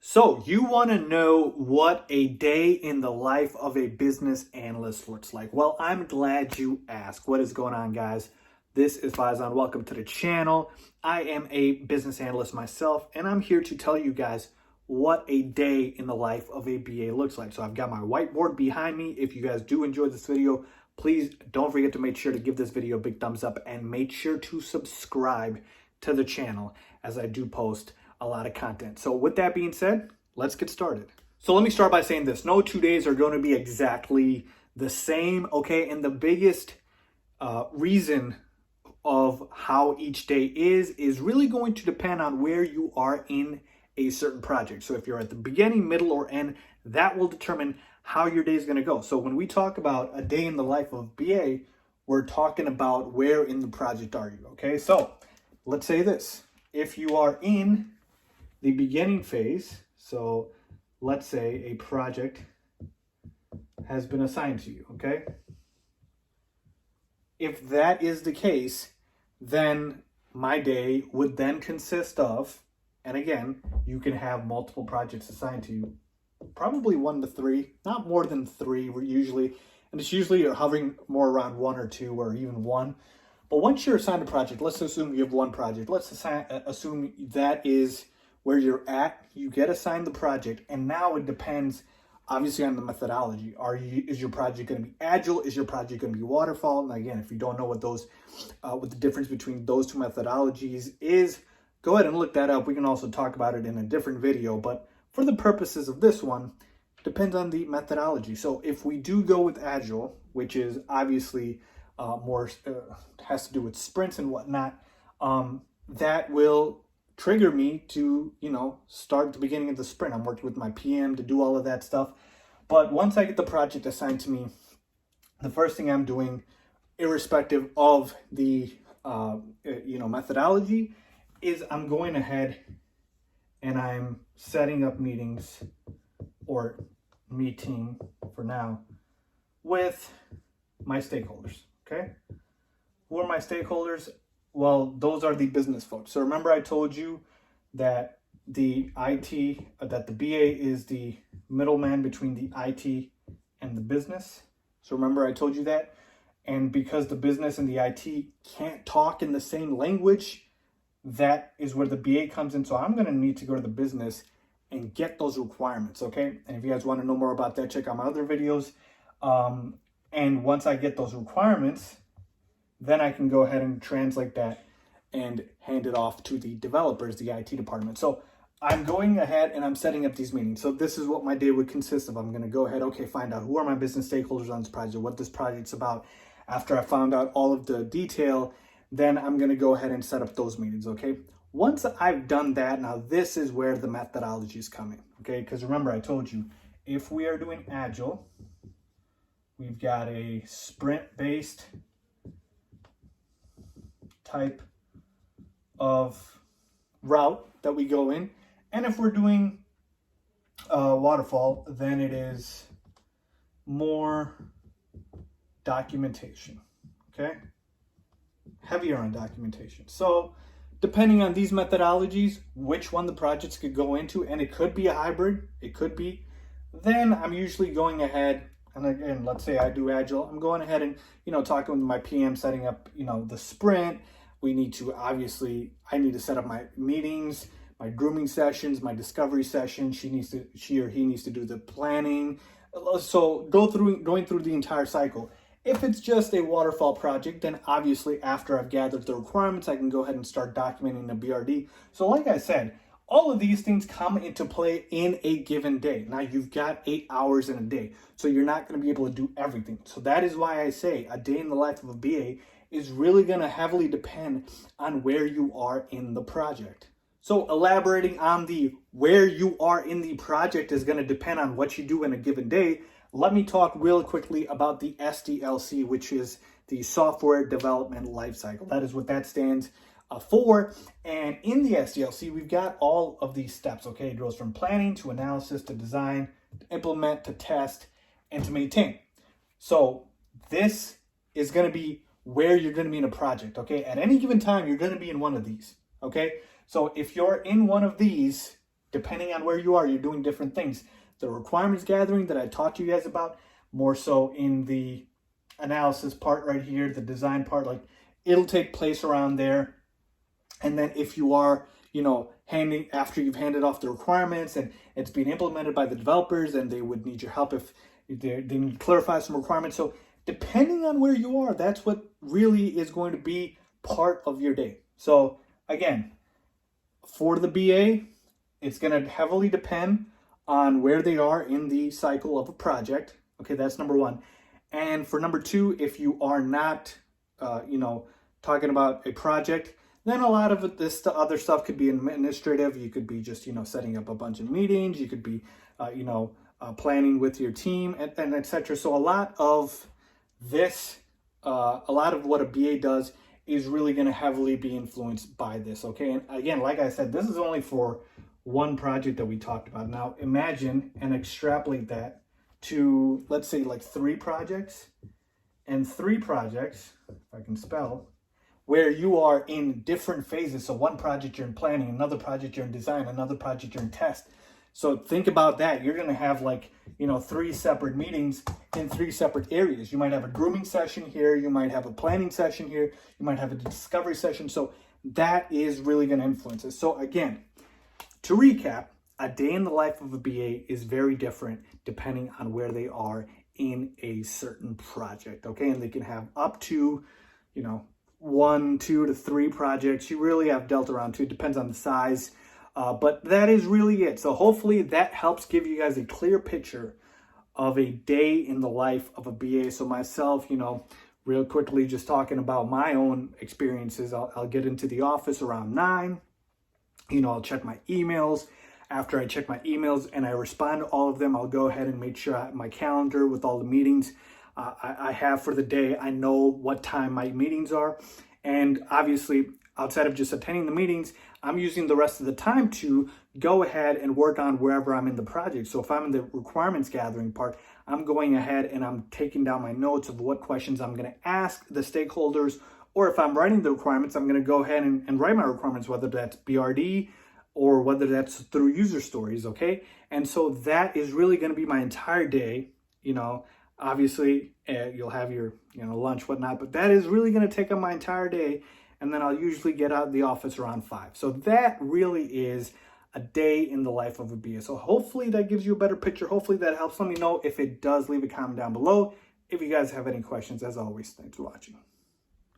So you want to know what a day in the life of a business analyst looks like? Well, I'm glad you asked. What is going on, guys? This is Faizan. Welcome to the channel. I am a business analyst myself, and I'm here to tell you guys what a day in the life of a BA looks like. So I've got my whiteboard behind me. If you guys do enjoy this video, please don't forget to make sure to give this video a big thumbs up and make sure to subscribe to the channel as I do post a lot of content. So with that being said, let's get started. So let me start by saying this. No 2 days are going to be exactly the same, okay? And the biggest reason of how each day is really going to depend on where you are in a certain project. So if you're at the beginning, middle, or end, that will determine how your day is going to go. So when we talk about a day in the life of BA, we're talking about where in the project are you, okay? So let's say this. If you are in the beginning phase, so let's say a project has been assigned to you, okay? If that is the case, then my day would then consist of, and again, you can have multiple projects assigned to you, probably 1 to 3, not more than 3 usually, and it's usually you're hovering more around 1 or 2 or even 1. But once you're assigned a project, let's assume you have one project. Let's assume that is where you're at. You get assigned the project, and now it depends, obviously, on the methodology. Is your project going to be agile? Is your project going to be waterfall? And again, if you don't know what the difference between those two methodologies is, go ahead and look that up. We can also talk about it in a different video. But for the purposes of this one, it depends on the methodology. So if we do go with agile, which is obviously more has to do with sprints and whatnot, that will trigger me to, start at the beginning of the sprint. I'm working with my PM to do all of that stuff. But once I get the project assigned to me, the first thing I'm doing, irrespective of the, methodology, is I'm going ahead and I'm setting up meetings or meeting for now with my stakeholders. Okay. Who are my stakeholders? Well, those are the business folks. So remember I told you that the BA is the middleman between the IT and the business. So remember I told you that. And because the business and the IT can't talk in the same language, that is where the BA comes in. So I'm going to need to go to the business and get those requirements. Okay. And if you guys want to know more about that, check out my other videos. And once I get those requirements, then I can go ahead and translate that and hand it off to the developers, the IT department. So I'm going ahead and I'm setting up these meetings. So this is what my day would consist of. I'm going to go ahead, find out who are my business stakeholders on this project, what this project's about. After I found out all of the detail, then I'm going to go ahead and set up those meetings, okay? Once I've done that, now this is where the methodology is coming, okay? Because remember, I told you, if we are doing Agile, we've got a sprint-based type of route that we go in. And if we're doing waterfall, then it is more documentation, okay? Heavier on documentation. So depending on these methodologies, which one the projects could go into, and it could be a hybrid, it could be, then I'm usually going ahead. And again, let's say I do Agile, I'm going ahead and, talking with my PM, setting up, the sprint. I need to set up my meetings, my grooming sessions, my discovery session. She or he needs to do the planning. So going through the entire cycle. If it's just a waterfall project, then obviously after I've gathered the requirements, I can go ahead and start documenting the BRD. So like I said, all of these things come into play in a given day. Now you've got 8 hours in a day, so you're not going to be able to do everything. So that is why I say a day in the life of a BA is really going to heavily depend on where you are in the project. So elaborating on the where you are in the project is going to depend on what you do in a given day. Let me talk real quickly about the SDLC, which is the Software Development Lifecycle. That is what that stands for. And in the SDLC, we've got all of these steps, okay? It goes from planning to analysis to design, to implement, to test, and to maintain. So this is going to be where you're going to be in a project, okay? At any given time, you're going to be in one of these, okay? So if you're in one of these, depending on where you are, you're doing different things. The requirements gathering that I taught you guys about, more so in the analysis part right here, the design part, like it'll take place around there. And then if you are, after you've handed off the requirements and it's being implemented by the developers, and they would need your help if they need to clarify some requirements. So depending on where you are, that's what really is going to be part of your day. So again, for the BA, it's going to heavily depend on where they are in the cycle of a project. Okay, that's number one. And for number two, if you are not, talking about a project, then a lot of this other stuff could be administrative. You could be just, setting up a bunch of meetings. You could be, planning with your team and etc. So a lot of this, a lot of what a BA does is really going to heavily be influenced by this. Okay, and again, like I said, this is only for one project that we talked about. Now imagine and extrapolate that to, let's say, like 3 projects, and 3 projects, if I can spell, where you are in different phases. So one project you're in planning, another project you're in design, another project you're in test. So think about that. You're going to have 3 separate meetings in 3 separate areas. You might have a grooming session here. You might have a planning session here. You might have a discovery session. So that is really going to influence it. So again, to recap, a day in the life of a BA is very different depending on where they are in a certain project. Okay. And they can have up to, 1, 2 to 3 projects. You really have dealt around 2. It depends on the size. But that is really it. So hopefully that helps give you guys a clear picture of a day in the life of a BA. So myself, real quickly, just talking about my own experiences, I'll get into the office around 9. I'll check my emails. After I check my emails and I respond to all of them, I'll go ahead and make sure I have my calendar with all the meetings I have for the day. I know what time my meetings are. And obviously, outside of just attending the meetings, I'm using the rest of the time to go ahead and work on wherever I'm in the project. So if I'm in the requirements gathering part, I'm going ahead and I'm taking down my notes of what questions I'm going to ask the stakeholders. Or if I'm writing the requirements, I'm going to go ahead and write my requirements, whether that's BRD or whether that's through user stories, okay? And so that is really going to be my entire day. Obviously, you'll have your lunch, whatnot, but that is really going to take up my entire day. And then I'll usually get out of the office around 5. So that really is a day in the life of a BA. So hopefully that gives you a better picture. Hopefully that helps. Let me know if it does. Leave a comment down below. If you guys have any questions, as always, thanks for watching.